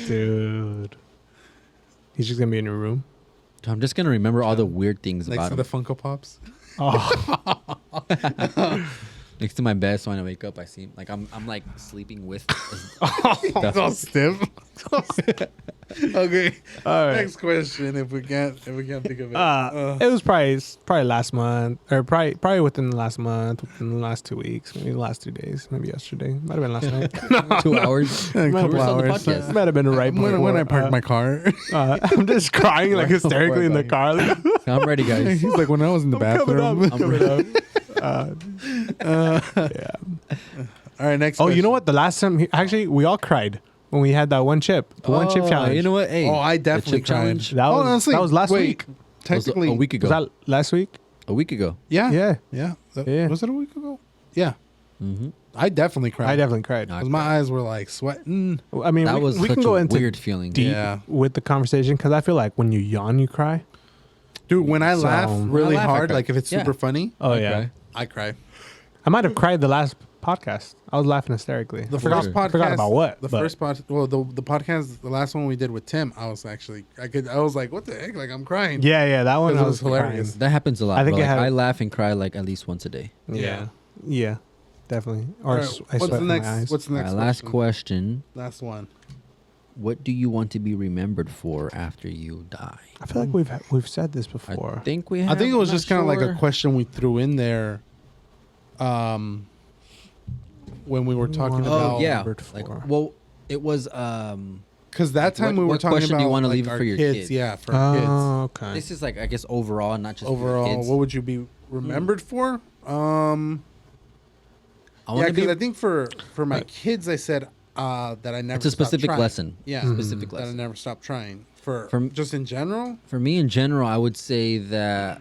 Dude. He's just gonna be in your room. I'm just gonna remember all the weird things Next about to him. the Funko Pops. Oh, Next to my bed, so when I wake up, I see him. Like I'm like sleeping with. It's all stiff. Okay. all right. Next question. If we can't think of it. It was probably last month, or probably within the last month, within the last 2 weeks, maybe the last 2 days, maybe yesterday, might have been last night. 2 hours. A couple We're still on the hours. podcast. Might have been right When I before, parked my car. I'm just crying like hysterically in the car. Like, I'm ready, guys. He's like, when I was in the bathroom. I'm ready. yeah. All right, next Oh, question. you know what? The last time, actually, we all cried when we had that one chip, the one chip challenge. You know what? Hey, Oh, I the definitely chip cried. challenge. That was, honestly, that was last wait, week. Technically, a week ago. Was that last week? A week ago. Yeah. Yeah. Yeah. Yeah. Was it a week ago? Yeah. Mm-hmm. I definitely cried. I definitely cried. 'Cause my eyes were like sweating. I mean, That we, was we such can go a into weird feeling. deep Yeah. with the conversation because I feel like when you yawn, you cry. Dude, when I So- laugh really When I laugh, I hard, cry. like if it's Yeah. super funny, Oh I yeah, cry. I cry. I might have cried the last podcast. I was laughing hysterically. The I forgot, first I forgot podcast, about what. The but- first the podcast, the last one we did with Tim, I was like, what the heck? Like I'm crying. Yeah, that one It I was was hilarious. crying. That happens a lot. I think bro. it Like, had- I laugh and cry like at least once a day. Yeah, definitely. Or All right, I what's sweat the from my next? eyes. What's the next? All right, last question. Last one. What do you want to be remembered for after you die? I feel like we've said this before. I think we have. I think it was I'm not just kind of like a sure. question we threw in there. When we were talking Oh, about, Oh yeah. remembered Like, for. well, it was. because that time What- we were what talking question about do you wanna like, leave our for your kids. kids? Yeah, for our kids. Oh, okay. This is like I guess overall, not just for your Overall, kids. what would you be remembered for? I Yeah, want to because be. I think for my kids, I said that I never. It's a stopped specific trying. lesson. Yeah, Specific that I lesson. never stopped trying. For From- just in general. For me in general, I would say that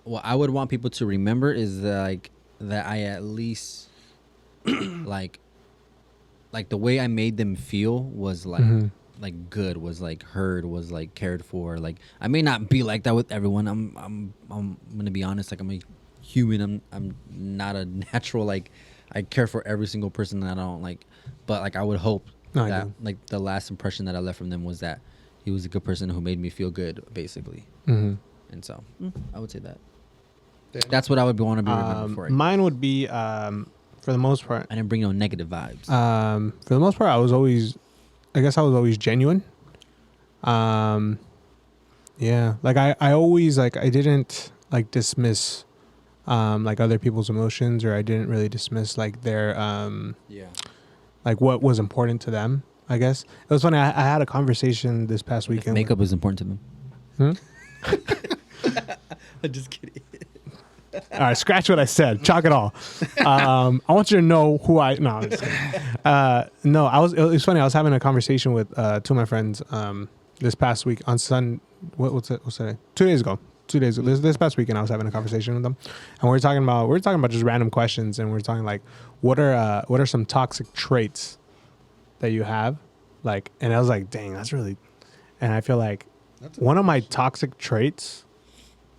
what I would want people to remember is that, like that I at least like the way I made them feel was like like good, was like heard, was like cared for. Like I may not be like that with everyone. I'm gonna be honest. Like I'm a human. I'm not a natural. Like I care for every single person that I don't like. But like I would hope No, I that do. like the last impression that I left from them was that he was a good person who made me feel good, basically. Mhm. And so I would say that. Yeah. That's what I would want to be remembered for. Mine would be for the most part. I didn't bring no negative vibes. For the most part, I was always genuine. Yeah, like I always like I didn't like dismiss like other people's emotions, or I didn't really dismiss like their Yeah. like what was important to them. I guess it was funny. I had a conversation this past If weekend. makeup is important to them. I'm just kidding. All right, scratch what I said. Chalk it all. I want you to know who I. No, I'm just kidding. No. It was funny. I was having a conversation with two of my friends this past week on What's today? 2 days ago. 2 days ago. This past weekend, I was having a conversation with them, and we were talking about just random questions, and we were talking like, what are some toxic traits that you have, like, and I was like, dang, that's really, and I feel like one of my toxic traits.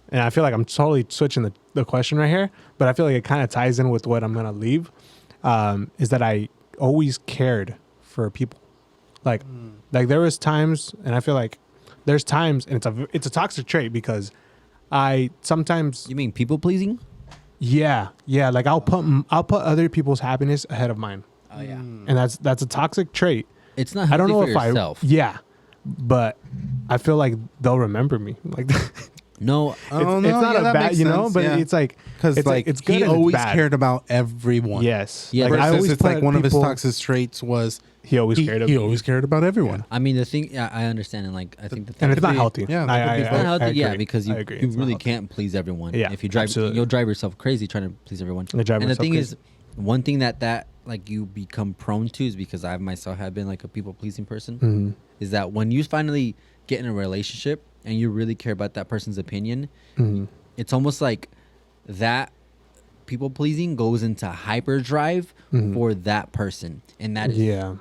And I feel like I'm totally switching the question right here, but I feel like it kind of ties in with what I'm going to leave, is that I always cared for people. Like there was times, and I feel like there's times, and it's a toxic trait because I sometimes, You mean people pleasing? yeah, like I'll put other people's happiness ahead of mine. Oh yeah. And that's a toxic trait. It's not. I don't know for if yourself. yeah, but I feel like they'll remember me. Like No. it's not a that bad, makes you know, sense, but yeah. it's like, Because it's like it's good he and it's always bad. cared about everyone. Yes. Yeah, Like, I Versus always it's like put one of his people- toxic traits was He always cared. he always cared about everyone. I mean, the thing. Yeah, I understand, and like I think the thing. and it's not be- healthy. yeah, that could be It's not healthy, yeah, agree. because you I agree. you It's not really healthy. can't please everyone. Yeah, If you drive, absolutely. you'll drive yourself crazy trying to please everyone. You'll drive And the yourself thing crazy. is, one thing that like you become prone to is because I myself have been like a people pleasing person. Mhm. Is that when you finally get in a relationship and you really care about that person's opinion, Mhm. it's almost like that people pleasing goes into hyperdrive for that person, and that is Yeah.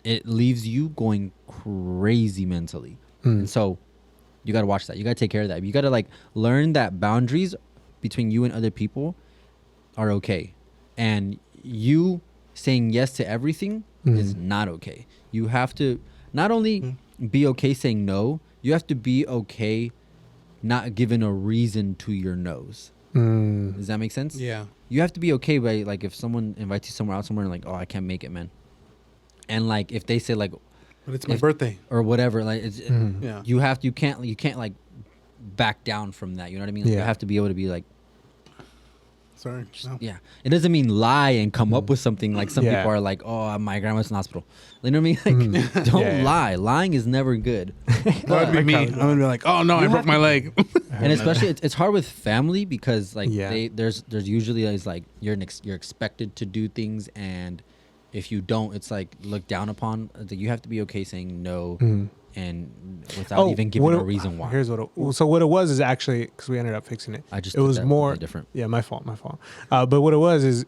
it leaves you going crazy mentally. And so you got to watch that. You got to take care of that. You got to like learn that boundaries between you and other people are okay. And you saying yes to everything is not okay. You have to not only be okay saying no, you have to be okay not giving a reason to your no's. Mm. Does that make sense? Yeah. You have to be okay by like if someone invites you somewhere out somewhere and like, oh, I can't make it, man. And like if they say like But it's my If- birthday. or whatever, like it's, Yeah. you can't like back down from that. You know what I mean? Like, You Yeah. have to be able to be like, Sorry. No. yeah. It doesn't mean lie and come up with something like some Yeah. people are like, oh, my grandma's in the hospital. You know what I mean? Like, don't Yeah, yeah. lie. Lying is never good. That would be me. I'm gonna be like, oh no, I broke my leg. And especially it's hard with family because like Yeah. there's usually is like you're expected to do things, and if you don't, it's like looked down upon. Like, you have to be okay saying no and without even giving what a reason why. Here's what it was is actually because we ended up fixing it. I just it did was that more different. Yeah, my fault. But what it was is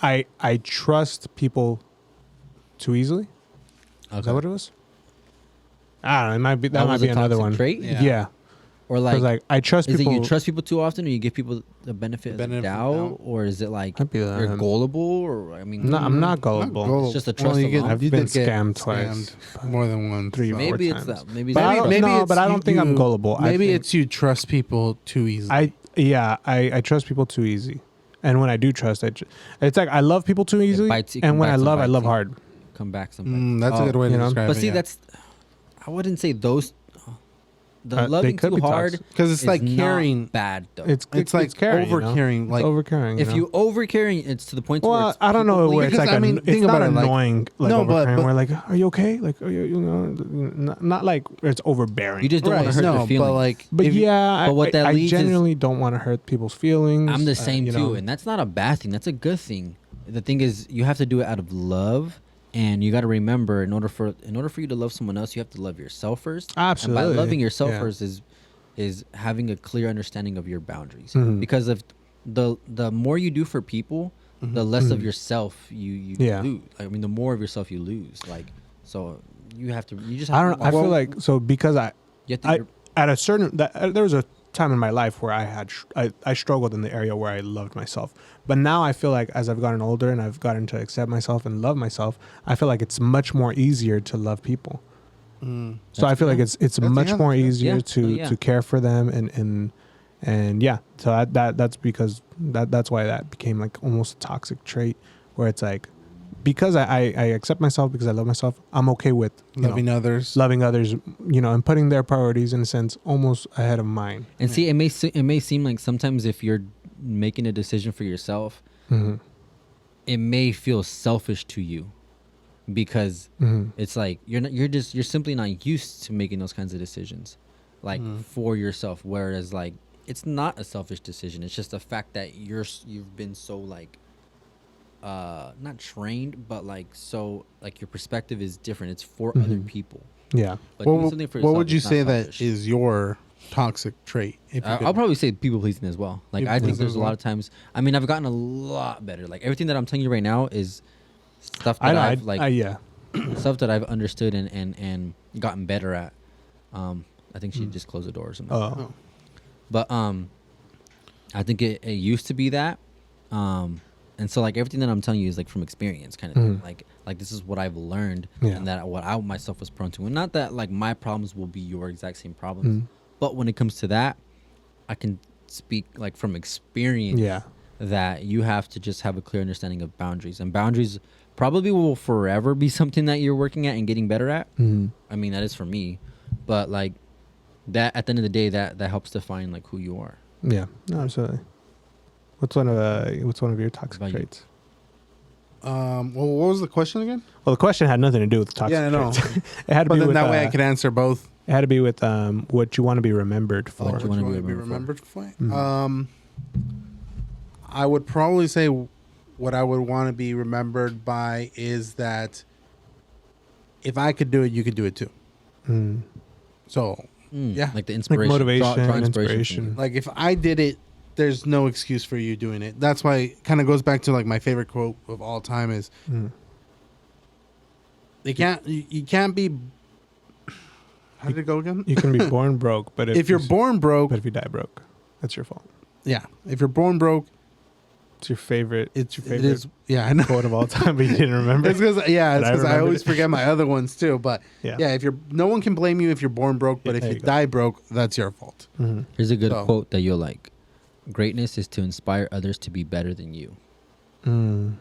I trust people too easily. Is that what it was? I don't know. It might be that might was be a another toxic one. trait? Yeah. Or 'Cause, like I trust is people. it you trust people too often, or you give people the benefit of the Benefit of doubt, doubt. or is it like Might be you're that. gullible, or I mean, No, I'm not gullible. It's just a trust you alone. I've you been did get scammed twice. more than one. 3, so. 4 maybe it's times. that. Maybe But I it's don't- that. no, it's but I don't think I'm gullible. I Maybe think- it's you trust people too easily. I trust people too easy, and when I do trust, it's like I love people too easily, bites you, and come when back I some love, I bites love you. hard. Come back sometimes. That's a good way to you know? describe But it. see, that's I wouldn't say those. The They loving could too be hard toxic. because it's is like not caring. bad though. It's like caring, over caring. It's Like over caring. if you over caring, it's to the point where well, it's I don't know people where it's pleasing. like Because, I mean, it's think not about it, like- annoying, like No, over but- caring. but- We're like, are you okay? Like, are you know, not like it's overbearing. You just don't want to hurt no, their feelings. but like, But if you- yeah, but what that I leads is- genuinely don't want to hurt people's feelings. I'm the same you too, know. and that's not a bad thing. That's a good thing. The thing is, you have to do it out of love, and you got to remember, in order for you to love someone else, you have to love yourself first. Absolutely. And by loving yourself Yeah. first is having a clear understanding of your boundaries. Mhm. Because if the more you do for people, the less of yourself you Yeah. lose. I mean, the more of yourself you lose. Like, so you have to. You just. I Have don't. to I feel like so because you have to, I at a certain there was a time in my life where I struggled in the area where I loved myself, but now I feel like as I've gotten older and I've gotten to accept myself and love myself, I feel like it's much more easier to love people. So I feel like it's That's- much yeah, more that's good. easier Yeah. to Oh, yeah. to care for them and yeah. So that's because that's why that became like almost a toxic trait where it's like because I accept myself because I love myself, I'm okay with loving others. loving others, and putting their priorities in a sense almost ahead of mine. and see, it may seem like sometimes if you're making a decision for yourself, Mm-hmm. it may feel selfish to you because Mm-hmm. it's like you're simply not used to making those kinds of decisions like for yourself, whereas like it's not a selfish decision. It's just the fact that you've been so like not trained, but like so like your perspective is different. It's for other people. Yeah. But doing What something for what yourself would you is not say that selfish. is your toxic trait? If you I'll could- probably say people pleasing as well. Like People I think pleasing there's as a well. lot of times. I mean, I've gotten a lot better. Like everything that I'm telling you right now is stuff that I know. I've like yeah. stuff that I've understood and gotten better at. I think she just closed the door or something. Oh. But I think it used to be that. And so like everything that I'm telling you is like from experience kind of thing. Like this is what I've learned Yeah. and that what I myself was prone to. And not that like my problems will be your exact same problems. But when it comes to that, I can speak like from experience Yeah. that you have to just have a clear understanding of boundaries. And boundaries probably will forever be something that you're working at and getting better at. Mm-hmm. I mean, that is for me. But like that at the end of the day that helps define like who you are. Yeah. No, absolutely. What's one of your toxic About you? traits? well, what was the question again? Well, the question had nothing to do with toxic Yeah, I know. traits. It had to But be then with that way I could answer both. it had to be with what you want to be remembered for. What you wanna be Would remembered for. remembered for? I would probably say what I would want to be remembered by is that if I could do it, you could do it too. Mm. So, yeah. Like the inspiration. motivation, draw and inspiration. inspiration. like if I did it, there's no excuse for you doing it. That's why it kind of goes back to like my favorite quote of all time is you can't be. How did it go again? You can be born broke, but If you're born broke, but if you die broke, that's your fault. yeah. If you're born broke, It's your favorite. it's your it favorite is. Yeah, I know. quote of all time, but you didn't remember. It's because But I I remembered always it. forget my other ones too. But Yeah. yeah, if you're no one can blame you if you're born broke, but Yeah, if there you you go. die broke, that's your fault. Mm-hmm. Here's a good So- quote that you'll like. Greatness is to inspire others to be better than you. Mm.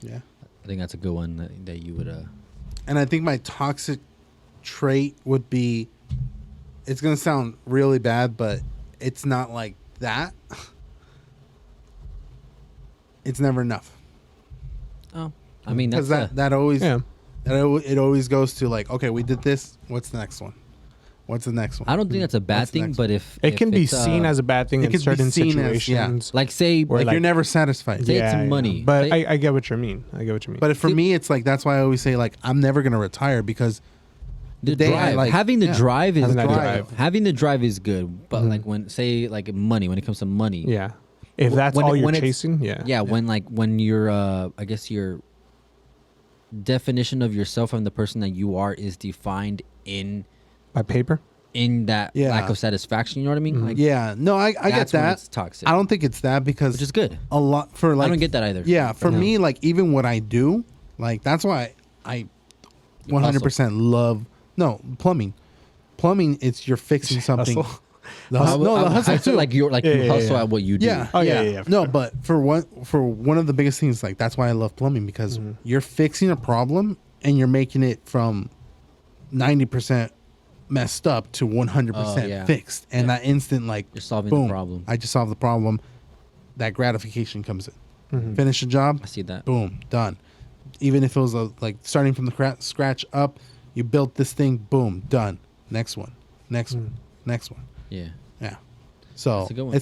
Yeah, I think that's a good one that you would and I think my toxic trait would be. It's gonna sound really bad, but it's not like that. It's never enough I mean because that's that always Yeah. it always goes to like, okay, we did this. What's the next one? What's the next one? I don't think that's a bad What's the thing, next but if It can be it's, seen as a bad thing it in could be certain seen as- yeah. situations. like say Or like, like- you're never satisfied. Say it's money. But Say- I get what you mean. I get what you mean. But if for See- me, it's like that's why I always say like I'm never gonna retire because the day I, drive, like- having the yeah. drive is Having that good. drive. Having the drive is good, but like when say like money, when it comes to money, yeah. If that's When- all you're when it's- chasing, yeah. Yeah, when your I guess your definition of yourself and the person that you are is defined in By paper. that Yeah. lack of satisfaction. You know what I mean? Like Yeah, no, I get that's when that. it's toxic. I don't think it's that because which is good. a lot for like I don't get that either. Yeah, for No. me, like even what I do, like that's why I 100% love plumbing. Plumbing, it's you're fixing something. Hustle. The hustle I feel too. like you Yeah, hustle yeah. at what you do. Yeah, Oh, yeah, for No, sure. but for one of the biggest things, like that's why I love plumbing because you're fixing a problem and you're making it from 90% messed up to 100% Oh, yeah. fixed, and that instant like You're solving boom, the problem. I just solved the problem. That gratification comes in. Mm-hmm. Finish the job. I see that. Boom, done. Even if it was like starting from the scratch up, you built this thing. Boom, done. Next one. Next one. Next one. Yeah. Yeah. So That's a good one.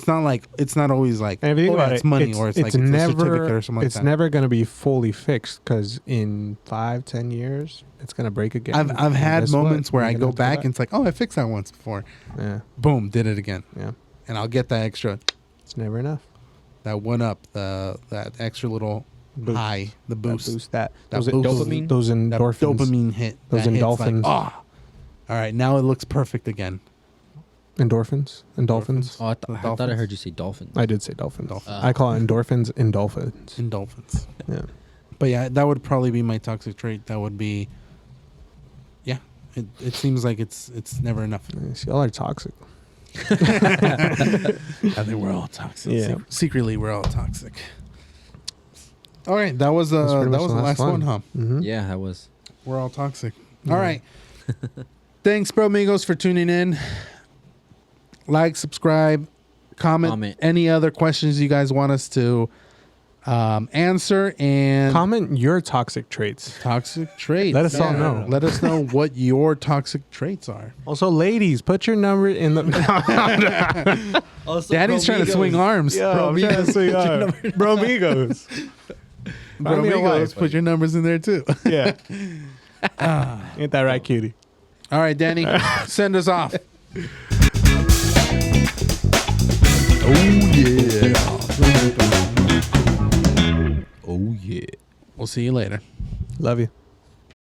it's not always like And if you think about it's it, money or it's like it's a certificate or something like it's that. never going to be fully fixed because in 5-10 years it's going to break again. I've And had guess what? moments where You're I gonna go have to back and it's like, oh, I fixed that once before. yeah, Boom, did it again, yeah, and I'll get that extra, it's never enough. that one up, that extra little Boost. high, the boost, That boost that That those, boost. Dopamine? those that endorphins, dopamine hit. Those that hits like, endorphins. all right, now it looks perfect again. endorphins. Oh, I thought I Dolphins. heard you say dolphins. I did say dolphins. Dolphins. I call it endorphins. Endorphins. Yeah. But yeah, that would probably be my toxic trait. That would be, yeah. It seems like it's never enough. Nice. Y'all are toxic. I think we're all toxic. Yeah. Secretly, we're all toxic. All right, that was That's pretty the much last one, huh? Mm-hmm. Yeah, that was. We're all toxic. All right. Thanks, Bromigos, for tuning in. Like, subscribe, comment any other questions you guys want us to answer, and Comment your toxic traits. toxic traits. Let us all know. Let us know what your toxic traits are. Also, ladies, put your number in the. Also, Daddy's trying to swing arms. Bromigos. Find me a Bromigos, wife. put your numbers in there too. Yeah. Ain't that right, cutie? All right, Danny, send us off. Oh yeah. We'll see you later. Love you.